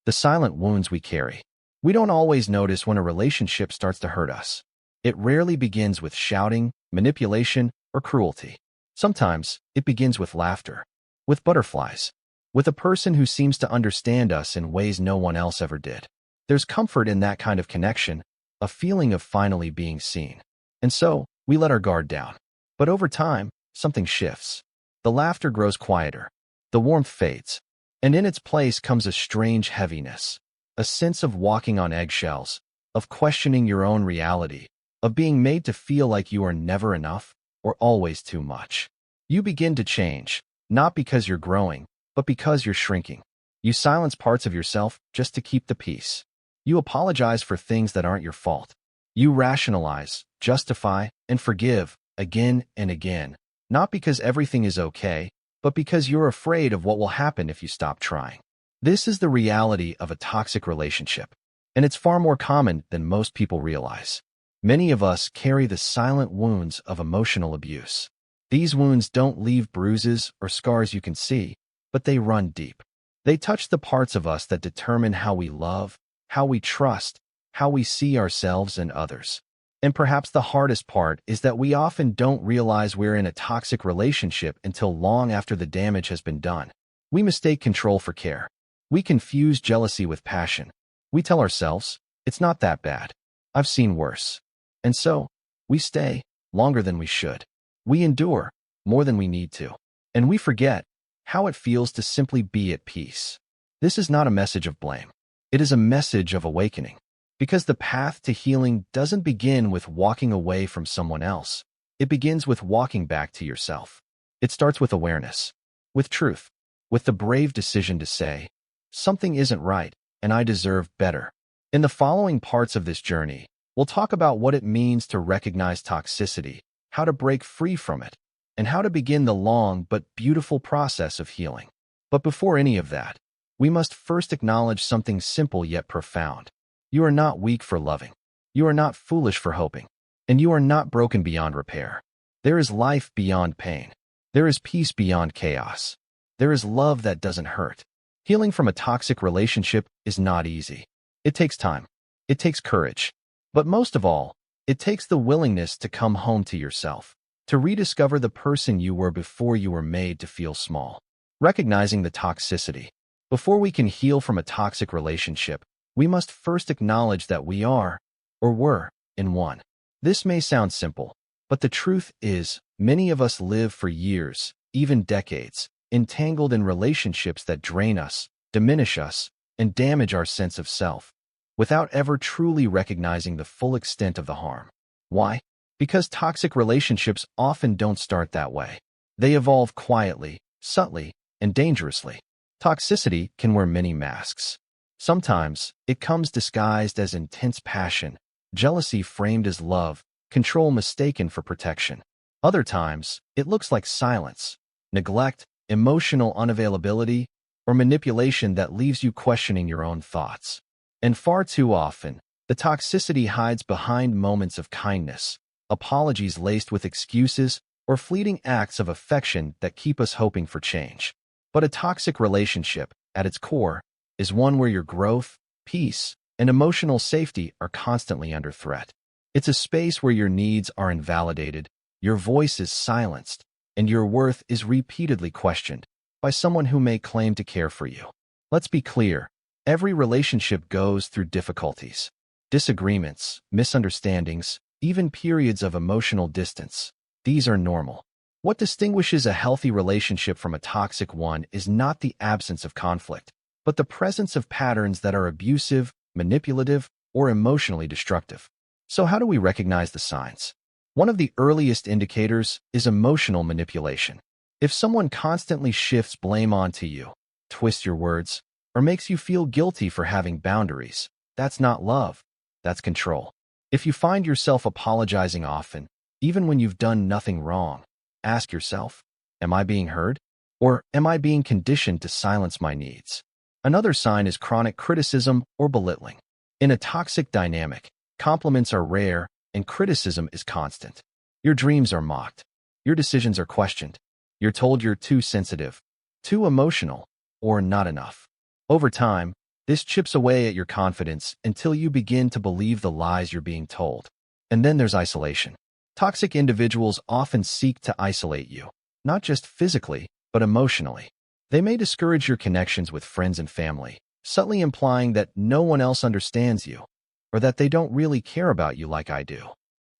the silent wounds we carry. We don't always notice when a relationship starts to hurt us. It rarely begins with shouting, manipulation, or cruelty. Sometimes it begins with laughter, with butterflies, with a person who seems to understand us in ways no one else ever did. There's comfort in that kind of connection, a feeling of finally being seen. And so, we let our guard down. But over time, something shifts. The laughter grows quieter. The warmth fades. And in its place comes a strange heaviness, a sense of walking on eggshells, of questioning your own reality, of being made to feel like you are never enough or always too much. You begin to change, not because you're growing, but because you're shrinking. You silence parts of yourself just to keep the peace. You apologize for things that aren't your fault. You rationalize, justify, and forgive again and again, not because everything is okay, but because you're afraid of what will happen if you stop trying. This is the reality of a toxic relationship, and it's far more common than most people realize. Many of us carry the silent wounds of emotional abuse. These wounds don't leave bruises or scars you can see, but they run deep. They touch the parts of us that determine how we love, how we trust, how we see ourselves and others. And perhaps the hardest part is that we often don't realize we're in a toxic relationship until long after the damage has been done. We mistake control for care. We confuse jealousy with passion. We tell ourselves, it's not that bad. I've seen worse. And so, we stay longer than we should. We endure more than we need to. And we forget how it feels to simply be at peace. This is not a message of blame. It is a message of awakening. Because the path to healing doesn't begin with walking away from someone else. It begins with walking back to yourself. It starts with awareness, with truth, with the brave decision to say, something isn't right, and I deserve better. In the following parts of this journey, we'll talk about what it means to recognize toxicity, how to break free from it, and how to begin the long but beautiful process of healing. But before any of that, we must first acknowledge something simple yet profound. You are not weak for loving. You are not foolish for hoping. And you are not broken beyond repair. There is life beyond pain. There is peace beyond chaos. There is love that doesn't hurt. Healing from a toxic relationship is not easy. It takes time. It takes courage. But most of all, it takes the willingness to come home to yourself, to rediscover the person you were before you were made to feel small. Recognizing the toxicity. Before we can heal from a toxic relationship, we must first acknowledge that we are, or were, in one. This may sound simple, but the truth is, many of us live for years, even decades, entangled in relationships that drain us, diminish us, and damage our sense of self, without ever truly recognizing the full extent of the harm. Why? Because toxic relationships often don't start that way. They evolve quietly, subtly, and dangerously. Toxicity can wear many masks. Sometimes, it comes disguised as intense passion, jealousy framed as love, control mistaken for protection. Other times, it looks like silence, neglect, emotional unavailability, or manipulation that leaves you questioning your own thoughts. And far too often, the toxicity hides behind moments of kindness, apologies laced with excuses, or fleeting acts of affection that keep us hoping for change. But a toxic relationship, at its core, is one where your growth, peace, and emotional safety are constantly under threat. It's a space where your needs are invalidated, your voice is silenced, and your worth is repeatedly questioned by someone who may claim to care for you. Let's be clear, every relationship goes through difficulties, disagreements, misunderstandings, even periods of emotional distance. These are normal. What distinguishes a healthy relationship from a toxic one is not the absence of conflict, but the presence of patterns that are abusive, manipulative, or emotionally destructive. So how do we recognize the signs? One of the earliest indicators is emotional manipulation. If someone constantly shifts blame onto you, twists your words, or makes you feel guilty for having boundaries, that's not love, that's control. If you find yourself apologizing often, even when you've done nothing wrong, ask yourself, am I being heard? Or am I being conditioned to silence my needs? Another sign is chronic criticism or belittling. In a toxic dynamic, compliments are rare and criticism is constant. Your dreams are mocked. Your decisions are questioned. You're told you're too sensitive, too emotional, or not enough. Over time, This chips away at your confidence until you begin to believe the lies you're being told. And then there's isolation. Toxic individuals often seek to isolate you, not just physically, but emotionally. They may discourage your connections with friends and family, subtly implying that no one else understands you, or that they don't really care about you like I do.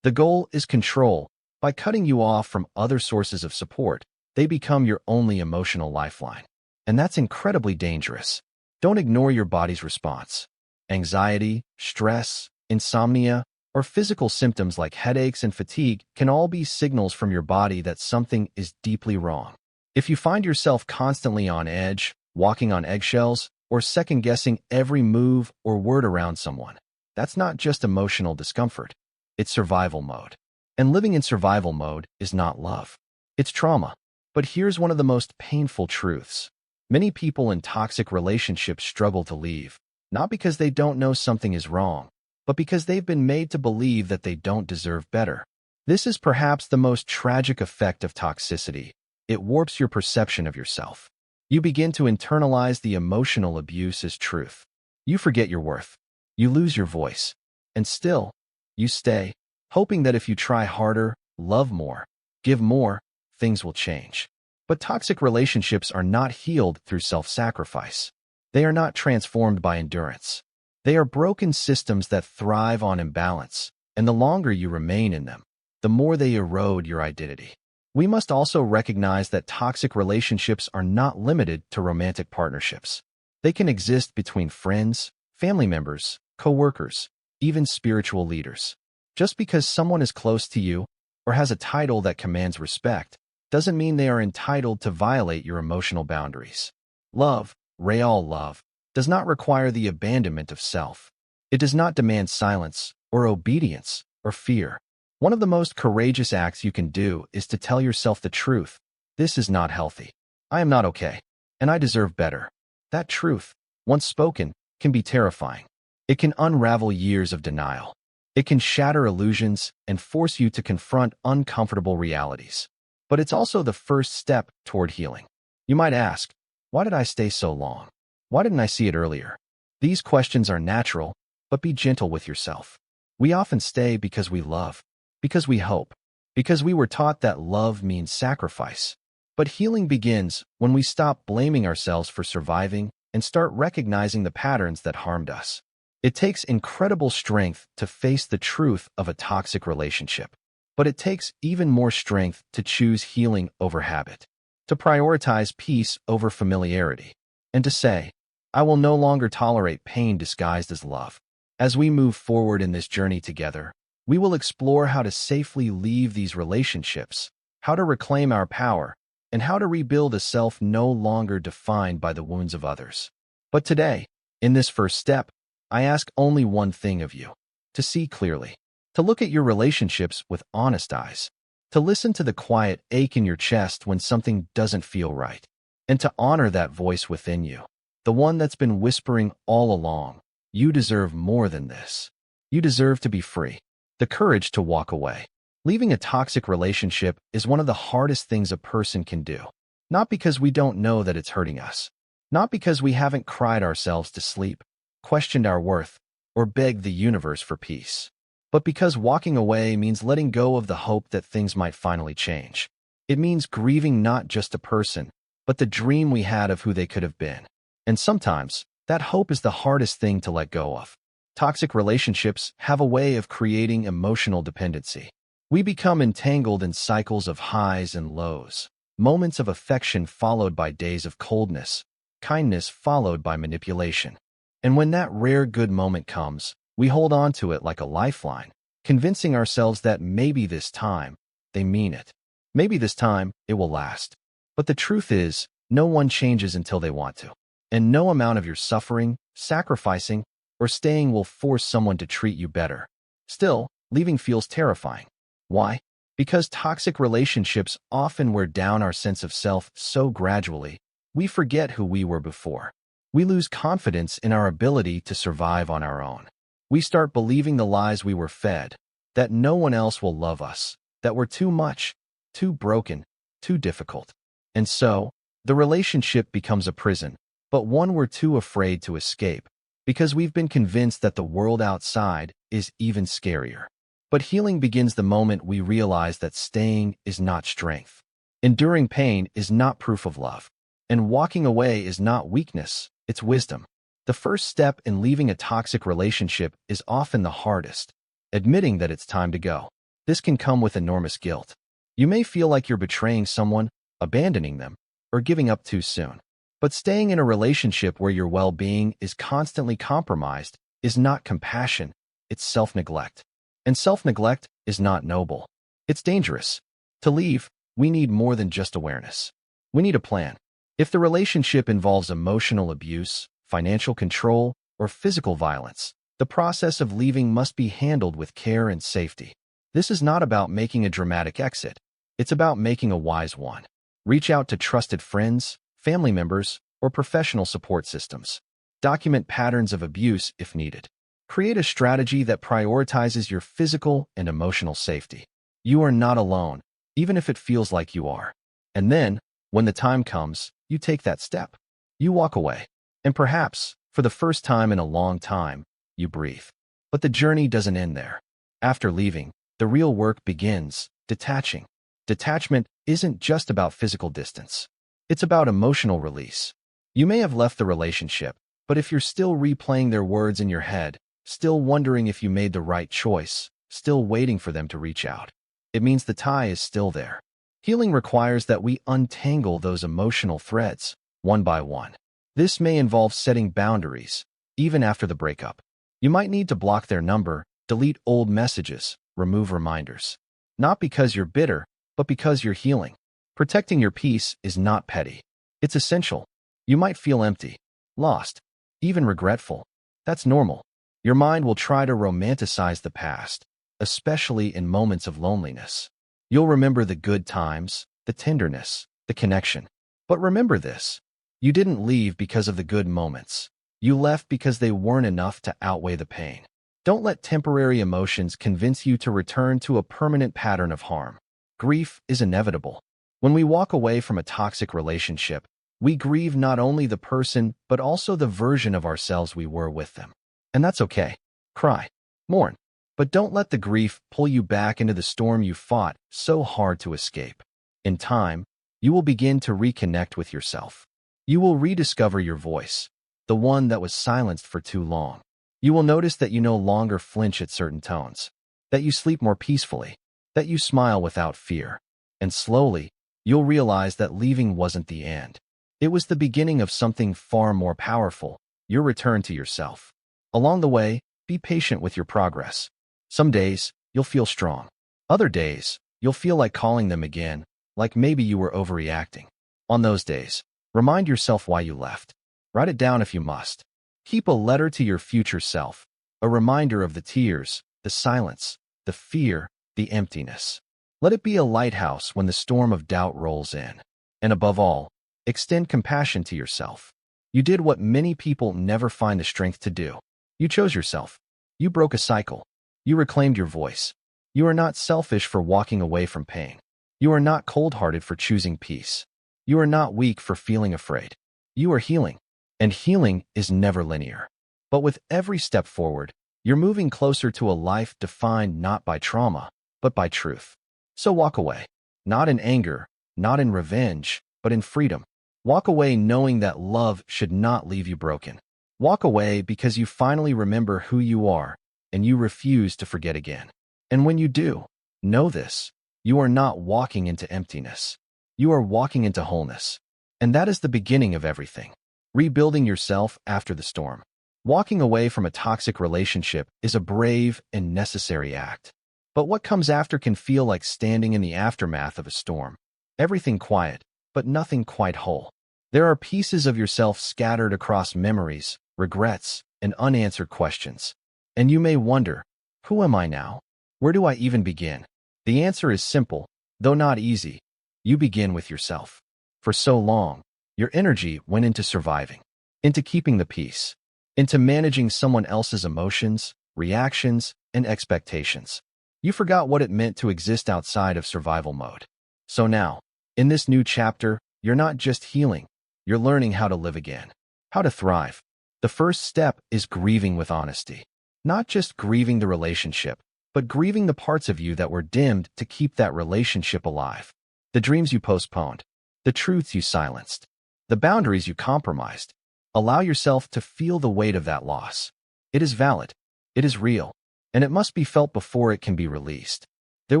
The goal is control. By cutting you off from other sources of support, they become your only emotional lifeline. And that's incredibly dangerous. Don't ignore your body's response. Anxiety, stress, insomnia, or physical symptoms like headaches and fatigue can all be signals from your body that something is deeply wrong. If you find yourself constantly on edge, walking on eggshells, or second-guessing every move or word around someone, that's not just emotional discomfort. It's survival mode. And living in survival mode is not love. It's trauma. But here's one of the most painful truths. Many people in toxic relationships struggle to leave, not because they don't know something is wrong, but because they've been made to believe that they don't deserve better. This is perhaps the most tragic effect of toxicity. It warps your perception of yourself. You begin to internalize the emotional abuse as truth. You forget your worth. You lose your voice. And still, you stay, hoping that if you try harder, love more, give more, things will change. But toxic relationships are not healed through self-sacrifice. They are not transformed by endurance. They are broken systems that thrive on imbalance, and the longer you remain in them, the more they erode your identity. We must also recognize that toxic relationships are not limited to romantic partnerships. They can exist between friends, family members, co-workers, even spiritual leaders. Just because someone is close to you or has a title that commands respect doesn't mean they are entitled to violate your emotional boundaries. Love, real love, does not require the abandonment of self. It does not demand silence or obedience or fear. One of the most courageous acts you can do is to tell yourself the truth. This is not healthy. I am not okay, and I deserve better. That truth, once spoken, can be terrifying. It can unravel years of denial. It can shatter illusions and force you to confront uncomfortable realities. But it's also the first step toward healing. You might ask, why did I stay so long? Why didn't I see it earlier? These questions are natural, but be gentle with yourself. We often stay because we love, because we hope, because we were taught that love means sacrifice. But healing begins when we stop blaming ourselves for surviving and start recognizing the patterns that harmed us. It takes incredible strength to face the truth of a toxic relationship. But it takes even more strength to choose healing over habit, to prioritize peace over familiarity, and to say, I will no longer tolerate pain disguised as love. As we move forward in this journey together, we will explore how to safely leave these relationships, how to reclaim our power, and how to rebuild a self no longer defined by the wounds of others. But today, in this first step, I ask only one thing of you: to see clearly. To look at your relationships with honest eyes, to listen to the quiet ache in your chest when something doesn't feel right, and to honor that voice within you, the one that's been whispering all along, you deserve more than this. You deserve to be free, the courage to walk away. Leaving a toxic relationship is one of the hardest things a person can do, not because we don't know that it's hurting us, not because we haven't cried ourselves to sleep, questioned our worth, or begged the universe for peace, but because walking away means letting go of the hope that things might finally change. It means grieving not just a person, but the dream we had of who they could have been. And sometimes, that hope is the hardest thing to let go of. Toxic relationships have a way of creating emotional dependency. We become entangled in cycles of highs and lows, moments of affection followed by days of coldness, kindness followed by manipulation. And when that rare good moment comes, we hold on to it like a lifeline, convincing ourselves that maybe this time, they mean it. Maybe this time, it will last. But the truth is, no one changes until they want to. And no amount of your suffering, sacrificing, or staying will force someone to treat you better. Still, leaving feels terrifying. Why? Because toxic relationships often wear down our sense of self so gradually, we forget who we were before. We lose confidence in our ability to survive on our own. We start believing the lies we were fed, that no one else will love us, that we're too much, too broken, too difficult. And so, the relationship becomes a prison, but one we're too afraid to escape because we've been convinced that the world outside is even scarier. But healing begins the moment we realize that staying is not strength. Enduring pain is not proof of love. And walking away is not weakness, it's wisdom. The first step in leaving a toxic relationship is often the hardest, admitting that it's time to go. This can come with enormous guilt. You may feel like you're betraying someone, abandoning them, or giving up too soon. But staying in a relationship where your well-being is constantly compromised is not compassion, it's self-neglect. And self-neglect is not noble. It's dangerous. To leave, we need more than just awareness. We need a plan. If the relationship involves emotional abuse, financial control, or physical violence, the process of leaving must be handled with care and safety. This is not about making a dramatic exit. It's about making a wise one. Reach out to trusted friends, family members, or professional support systems. Document patterns of abuse if needed. Create a strategy that prioritizes your physical and emotional safety. You are not alone, even if it feels like you are. And then, when the time comes, you take that step. You walk away. And perhaps, for the first time in a long time, you breathe. But the journey doesn't end there. After leaving, the real work begins, detaching. Detachment isn't just about physical distance. It's about emotional release. You may have left the relationship, but if you're still replaying their words in your head, still wondering if you made the right choice, still waiting for them to reach out, it means the tie is still there. Healing requires that we untangle those emotional threads, one by one. This may involve setting boundaries, even after the breakup. You might need to block their number, delete old messages, remove reminders. Not because you're bitter, but because you're healing. Protecting your peace is not petty. It's essential. You might feel empty, lost, even regretful. That's normal. Your mind will try to romanticize the past, especially in moments of loneliness. You'll remember the good times, the tenderness, the connection. But remember this. You didn't leave because of the good moments. You left because they weren't enough to outweigh the pain. Don't let temporary emotions convince you to return to a permanent pattern of harm. Grief is inevitable. When we walk away from a toxic relationship, we grieve not only the person, but also the version of ourselves we were with them. And that's okay. Cry. Mourn. But don't let the grief pull you back into the storm you fought so hard to escape. In time, you will begin to reconnect with yourself. You will rediscover your voice, the one that was silenced for too long. You will notice that you no longer flinch at certain tones, that you sleep more peacefully, that you smile without fear. And slowly, you'll realize that leaving wasn't the end. It was the beginning of something far more powerful, your return to yourself. Along the way, be patient with your progress. Some days, you'll feel strong. Other days, you'll feel like calling them again, like maybe you were overreacting. On those days, remind yourself why you left. Write it down if you must. Keep a letter to your future self, a reminder of the tears, the silence, the fear, the emptiness. Let it be a lighthouse when the storm of doubt rolls in. And above all, extend compassion to yourself. You did what many people never find the strength to do. You chose yourself. You broke a cycle. You reclaimed your voice. You are not selfish for walking away from pain. You are not cold-hearted for choosing peace. You are not weak for feeling afraid. You are healing. And healing is never linear. But with every step forward, you're moving closer to a life defined not by trauma, but by truth. So walk away. Not in anger, not in revenge, but in freedom. Walk away knowing that love should not leave you broken. Walk away because you finally remember who you are, and you refuse to forget again. And when you do, know this. You are not walking into emptiness. You are walking into wholeness. And that is the beginning of everything. Rebuilding yourself after the storm. Walking away from a toxic relationship is a brave and necessary act. But what comes after can feel like standing in the aftermath of a storm. Everything quiet, but nothing quite whole. There are pieces of yourself scattered across memories, regrets, and unanswered questions. And you may wonder, who am I now? Where do I even begin? The answer is simple, though not easy. You begin with yourself. For so long, your energy went into surviving, into keeping the peace, into managing someone else's emotions, reactions, and expectations. You forgot what it meant to exist outside of survival mode. So now, in this new chapter, you're not just healing, you're learning how to live again. How to thrive. The first step is grieving with honesty. Not just grieving the relationship, but grieving the parts of you that were dimmed to keep that relationship alive. The dreams you postponed, the truths you silenced, the boundaries you compromised. Allow yourself to feel the weight of that loss. It is valid, it is real, and it must be felt before it can be released. There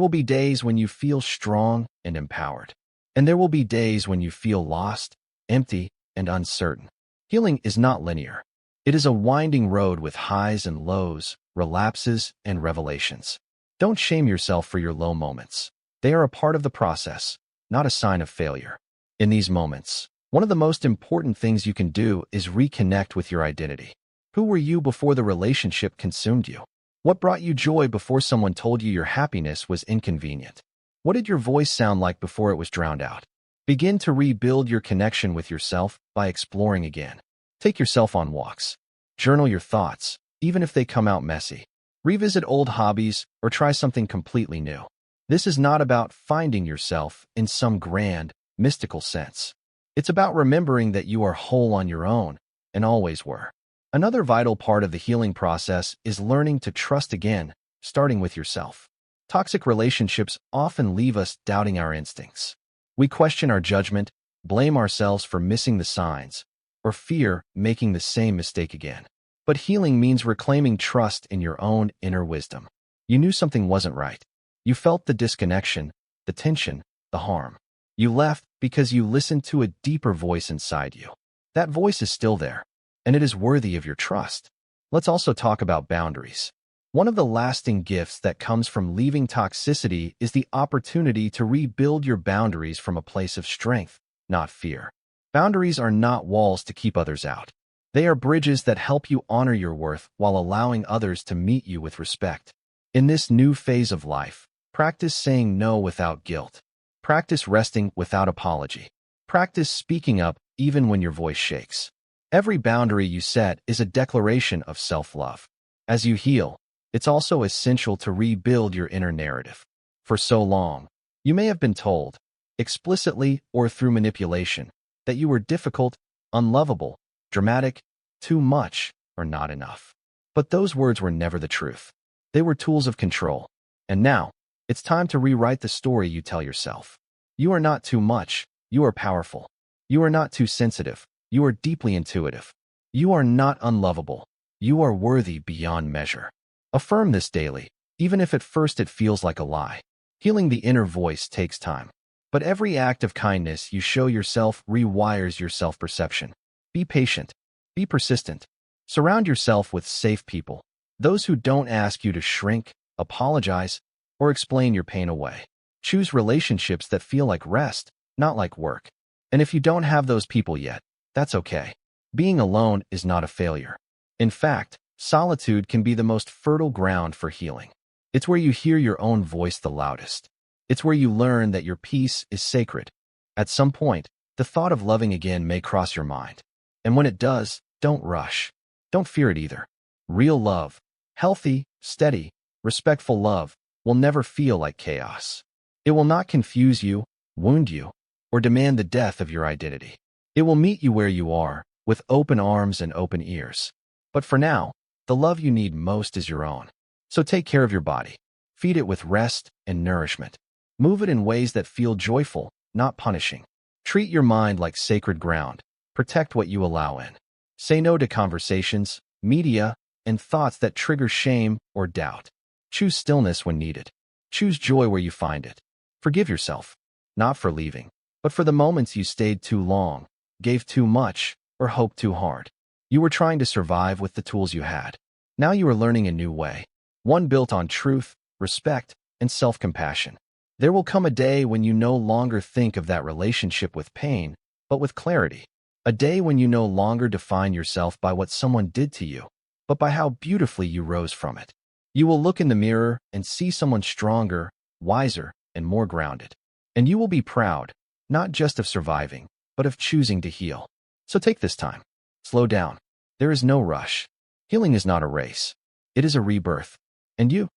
will be days when you feel strong and empowered, and there will be days when you feel lost, empty, and uncertain. Healing is not linear. It is a winding road with highs and lows, relapses and revelations. Don't shame yourself for your low moments. They are a part of the process, not a sign of failure. In these moments, one of the most important things you can do is reconnect with your identity. Who were you before the relationship consumed you? What brought you joy before someone told you your happiness was inconvenient? What did your voice sound like before it was drowned out? Begin to rebuild your connection with yourself by exploring again. Take yourself on walks. Journal your thoughts, even if they come out messy. Revisit old hobbies or try something completely new. This is not about finding yourself in some grand, mystical sense. It's about remembering that you are whole on your own and always were. Another vital part of the healing process is learning to trust again, starting with yourself. Toxic relationships often leave us doubting our instincts. We question our judgment, blame ourselves for missing the signs, or fear making the same mistake again. But healing means reclaiming trust in your own inner wisdom. You knew something wasn't right. You felt the disconnection, the tension, the harm. You left because you listened to a deeper voice inside you. That voice is still there, and it is worthy of your trust. Let's also talk about boundaries. One of the lasting gifts that comes from leaving toxicity is the opportunity to rebuild your boundaries from a place of strength, not fear. Boundaries are not walls to keep others out. They are bridges that help you honor your worth while allowing others to meet you with respect. In this new phase of life, practice saying no without guilt. Practice resting without apology. Practice speaking up even when your voice shakes. Every boundary you set is a declaration of self-love. As you heal, it's also essential to rebuild your inner narrative. For so long, you may have been told, explicitly or through manipulation, that you were difficult, unlovable, dramatic, too much, or not enough. But those words were never the truth. They were tools of control. And now, it's time to rewrite the story you tell yourself. You are not too much, you are powerful. You are not too sensitive, you are deeply intuitive. You are not unlovable, you are worthy beyond measure. Affirm this daily, even if at first it feels like a lie. Healing the inner voice takes time. But every act of kindness you show yourself rewires your self-perception. Be patient. Be persistent. Surround yourself with safe people. Those who don't ask you to shrink, apologize, or explain your pain away. Choose relationships that feel like rest, not like work. And if you don't have those people yet, that's okay. Being alone is not a failure. In fact, solitude can be the most fertile ground for healing. It's where you hear your own voice the loudest. It's where you learn that your peace is sacred. At some point, the thought of loving again may cross your mind. And when it does, don't rush. Don't fear it either. Real love, healthy, steady, respectful love, will never feel like chaos. It will not confuse you, wound you, or demand the death of your identity. It will meet you where you are, with open arms and open ears. But for now, the love you need most is your own. So take care of your body. Feed it with rest and nourishment. Move it in ways that feel joyful, not punishing. Treat your mind like sacred ground. Protect what you allow in. Say no to conversations, media, and thoughts that trigger shame or doubt. Choose stillness when needed. Choose joy where you find it. Forgive yourself, not for leaving, but for the moments you stayed too long, gave too much, or hoped too hard. You were trying to survive with the tools you had. Now you are learning a new way, one built on truth, respect, and self-compassion. There will come a day when you no longer think of that relationship with pain, but with clarity. A day when you no longer define yourself by what someone did to you, but by how beautifully you rose from it. You will look in the mirror and see someone stronger, wiser, and more grounded. And you will be proud, not just of surviving, but of choosing to heal. So take this time. Slow down. There is no rush. Healing is not a race. It is a rebirth. And you,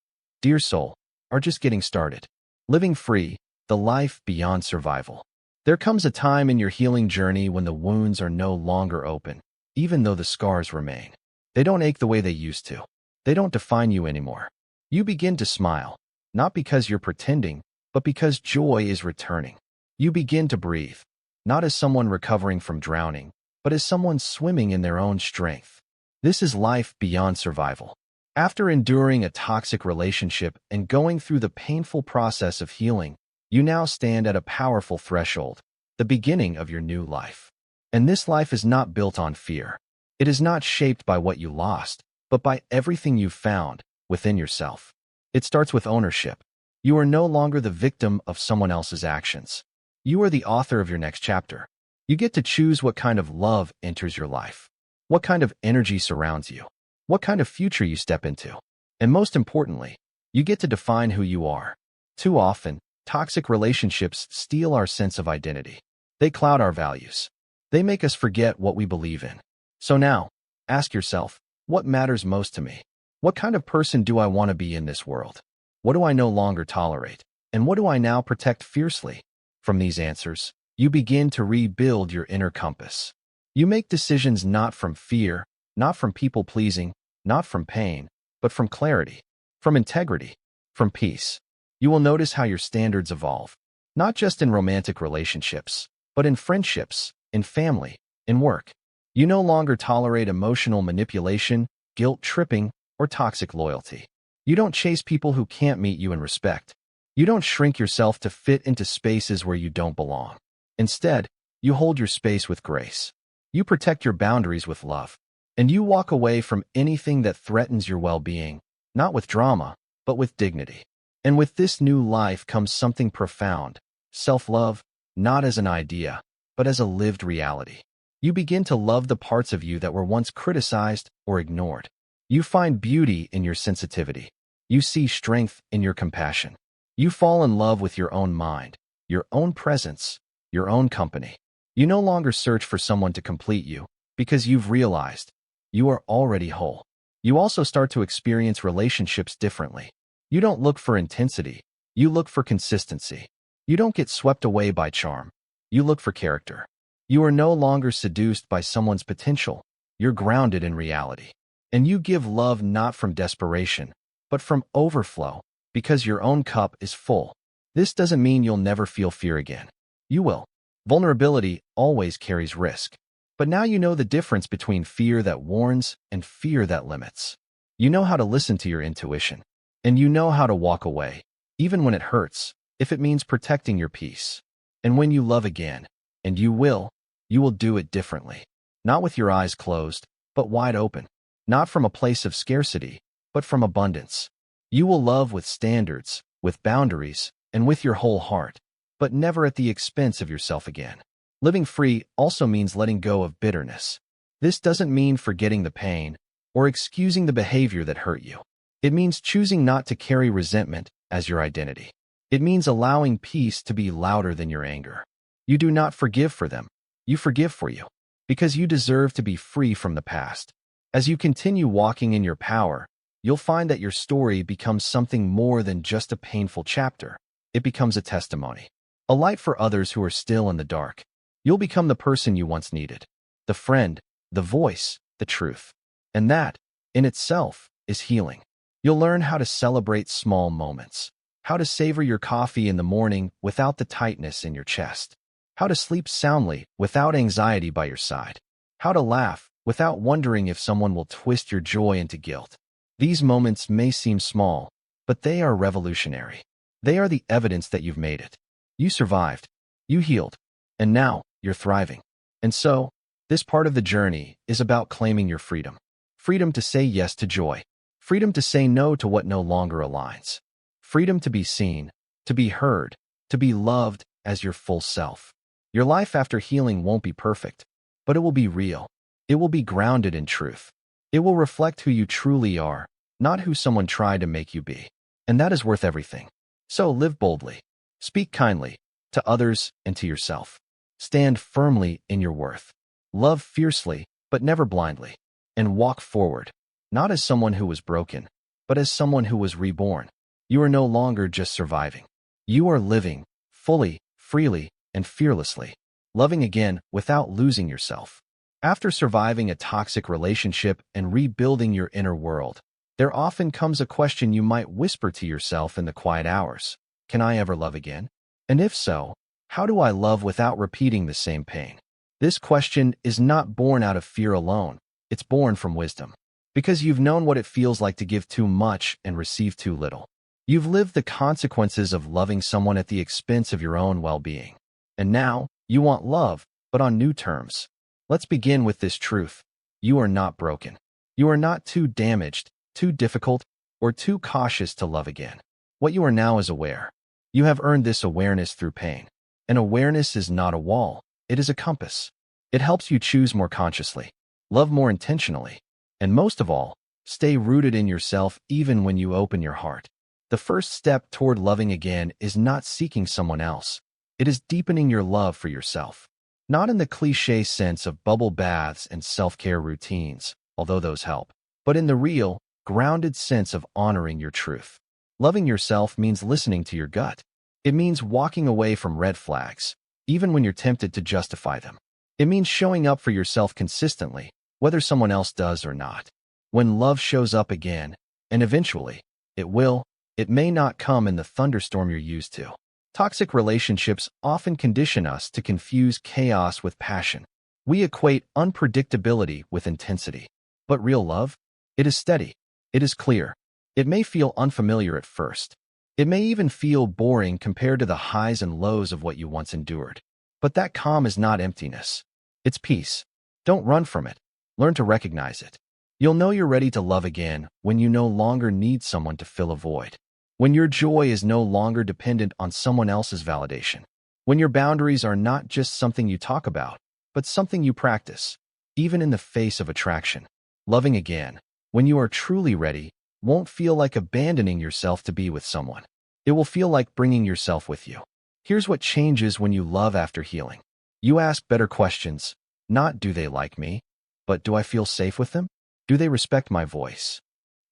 dear soul, are just getting started. Living free, the life beyond survival. There comes a time in your healing journey when the wounds are no longer open. even though the scars remain. They don't ache the way they used to. They don't define you anymore. You begin to smile, not because you're pretending, but because joy is returning. You begin to breathe, not as someone recovering from drowning, but as someone swimming in their own strength. This is life beyond survival. After enduring a toxic relationship and going through the painful process of healing, you now stand at a powerful threshold, the beginning of your new life. And this life is not built on fear. It is not shaped by what you lost, but by everything you've found within yourself. It starts with ownership. You are no longer the victim of someone else's actions. You are the author of your next chapter. You get to choose what kind of love enters your life, what kind of energy surrounds you, what kind of future you step into. And most importantly, you get to define who you are. Too often, toxic relationships steal our sense of identity. They cloud our values. They make us forget what we believe in. So now, ask yourself, what matters most to me? What kind of person do I want to be in this world? What do I no longer tolerate? And what do I now protect fiercely? From these answers, you begin to rebuild your inner compass. You make decisions not from fear, not from people-pleasing, not from pain, but from clarity, from integrity, from peace. You will notice how your standards evolve, not just in romantic relationships, but in friendships, in family, in work. You no longer tolerate emotional manipulation, guilt-tripping, or toxic loyalty. You don't chase people who can't meet you in respect. You don't shrink yourself to fit into spaces where you don't belong. Instead, you hold your space with grace. You protect your boundaries with love. And you walk away from anything that threatens your well-being, not with drama, but with dignity. And with this new life comes something profound, self-love, not as an idea, but as a lived reality. You begin to love the parts of you that were once criticized or ignored. You find beauty in your sensitivity. You see strength in your compassion. You fall in love with your own mind, your own presence, your own company. You no longer search for someone to complete you, because you've realized you are already whole. You also start to experience relationships differently. You don't look for intensity. You look for consistency. You don't get swept away by charm. You look for character. You are no longer seduced by someone's potential. You're grounded in reality. And you give love not from desperation, but from overflow, because your own cup is full. This doesn't mean you'll never feel fear again. You will. Vulnerability always carries risk. But now you know the difference between fear that warns and fear that limits. You know how to listen to your intuition. And you know how to walk away, even when it hurts, if it means protecting your peace. And when you love again, and you will do it differently. Not with your eyes closed, but wide open. Not from a place of scarcity, but from abundance. You will love with standards, with boundaries, and with your whole heart, but never at the expense of yourself again. Living free also means letting go of bitterness. This doesn't mean forgetting the pain or excusing the behavior that hurt you. It means choosing not to carry resentment as your identity. It means allowing peace to be louder than your anger. You do not forgive for them. You forgive for you, because you deserve to be free from the past. As you continue walking in your power, you'll find that your story becomes something more than just a painful chapter. It becomes a testimony, a light for others who are still in the dark. You'll become the person you once needed, the friend, the voice, the truth. And that, in itself, is healing. You'll learn how to celebrate small moments, how to savor your coffee in the morning without the tightness in your chest, how to sleep soundly without anxiety by your side, how to laugh without wondering if someone will twist your joy into guilt. These moments may seem small, but they are revolutionary. They are the evidence that you've made it. You survived. You healed. And now, you're thriving. And so, this part of the journey is about claiming your freedom. Freedom to say yes to joy. Freedom to say no to what no longer aligns. Freedom to be seen, to be heard, to be loved as your full self. Your life after healing won't be perfect, but it will be real. It will be grounded in truth. It will reflect who you truly are, not who someone tried to make you be. And that is worth everything. So live boldly. Speak kindly, to others and to yourself. Stand firmly in your worth. Love fiercely, but never blindly. And walk forward, not as someone who was broken, but as someone who was reborn. You are no longer just surviving. You are living, fully, freely, and fearlessly. Loving again without losing yourself. After surviving a toxic relationship and rebuilding your inner world, there often comes a question you might whisper to yourself in the quiet hours. Can I ever love again? And if so, how do I love without repeating the same pain? This question is not born out of fear alone. It's born from wisdom. Because you've known what it feels like to give too much and receive too little. You've lived the consequences of loving someone at the expense of your own well-being. And now, you want love, but on new terms. Let's begin with this truth. You are not broken. You are not too damaged, too difficult, or too cautious to love again. What you are now is aware. You have earned this awareness through pain. And awareness is not a wall. It is a compass. It helps you choose more consciously, love more intentionally, and most of all, stay rooted in yourself even when you open your heart. The first step toward loving again is not seeking someone else. It is deepening your love for yourself. Not in the cliché sense of bubble baths and self-care routines, although those help, but in the real, grounded sense of honoring your truth. Loving yourself means listening to your gut. It means walking away from red flags, even when you're tempted to justify them. It means showing up for yourself consistently, whether someone else does or not. When love shows up again, and eventually, it will, it may not come in the thunderstorm you're used to. Toxic relationships often condition us to confuse chaos with passion. We equate unpredictability with intensity. But real love? It is steady. It is clear. It may feel unfamiliar at first. It may even feel boring compared to the highs and lows of what you once endured. But that calm is not emptiness. It's peace. Don't run from it. Learn to recognize it. You'll know you're ready to love again when you no longer need someone to fill a void. When your joy is no longer dependent on someone else's validation. When your boundaries are not just something you talk about, but something you practice, even in the face of attraction. Loving again, when you are truly ready, won't feel like abandoning yourself to be with someone. It will feel like bringing yourself with you. Here's what changes when you love after healing. You ask better questions, not do they like me, but do I feel safe with them? Do they respect my voice?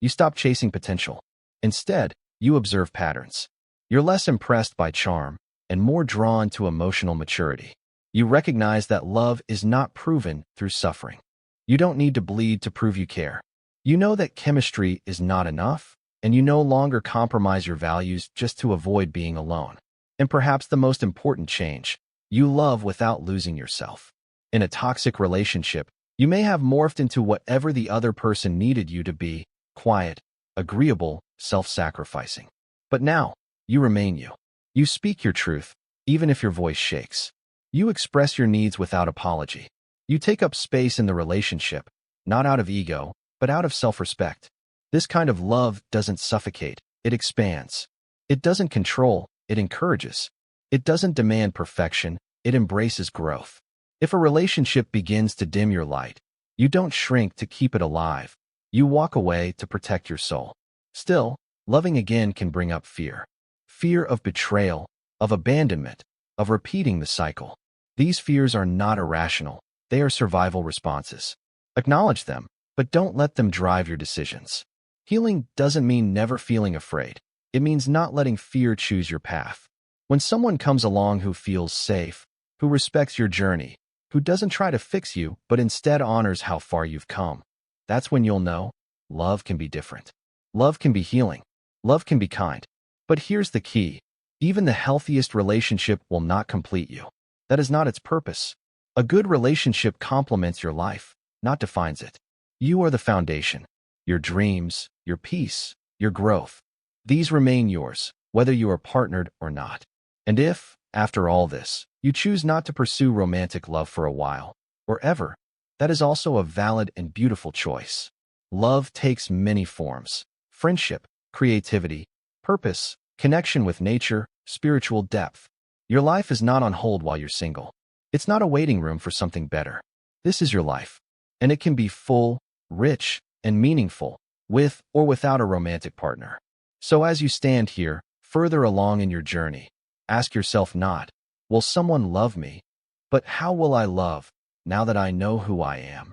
You stop chasing potential. Instead, you observe patterns. You're less impressed by charm and more drawn to emotional maturity. You recognize that love is not proven through suffering. You don't need to bleed to prove you care. You know that chemistry is not enough, and you no longer compromise your values just to avoid being alone. And perhaps the most important change, you love without losing yourself. In a toxic relationship, you may have morphed into whatever the other person needed you to be, quiet, agreeable, self-sacrificing. But now, you remain you. You speak your truth, even if your voice shakes. You express your needs without apology. You take up space in the relationship, not out of ego, but out of self-respect. This kind of love doesn't suffocate, it expands. It doesn't control, it encourages. It doesn't demand perfection, it embraces growth. If a relationship begins to dim your light, you don't shrink to keep it alive. You walk away to protect your soul. Still, loving again can bring up fear. Fear of betrayal, of abandonment, of repeating the cycle. These fears are not irrational. They are survival responses. Acknowledge them, but don't let them drive your decisions. Healing doesn't mean never feeling afraid. It means not letting fear choose your path. When someone comes along who feels safe, who respects your journey, who doesn't try to fix you, but instead honors how far you've come, that's when you'll know love can be different. Love can be healing. Love can be kind. But here's the key. Even the healthiest relationship will not complete you. That is not its purpose. A good relationship complements your life, not defines it. You are the foundation. Your dreams, your peace, your growth. These remain yours, whether you are partnered or not. And if, after all this, you choose not to pursue romantic love for a while, or ever, that is also a valid and beautiful choice. Love takes many forms. Friendship, creativity, purpose, connection with nature, spiritual depth. Your life is not on hold while you're single. It's not a waiting room for something better. This is your life. And it can be full, rich, and meaningful, with or without a romantic partner. So as you stand here, further along in your journey, ask yourself not, will someone love me? But how will I love, now that I know who I am?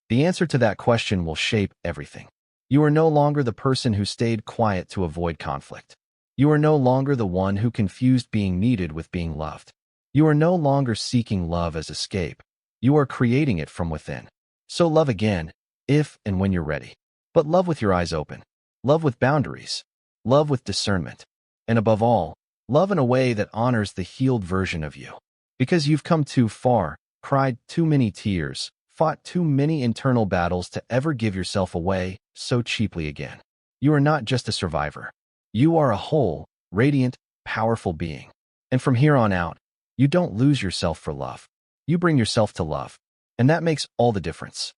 The answer to that question will shape everything. You are no longer the person who stayed quiet to avoid conflict. You are no longer the one who confused being needed with being loved. You are no longer seeking love as escape, You are creating it from within. So love again, if and when you're ready. But love with your eyes open. Love with boundaries. Love with discernment. And above all, love in a way that honors the healed version of you. Because you've come too far, cried too many tears, fought too many internal battles to ever give yourself away so cheaply again. You are not just a survivor. You are a whole, radiant, powerful being. And from here on out, you don't lose yourself for love. You bring yourself to love. And that makes all the difference.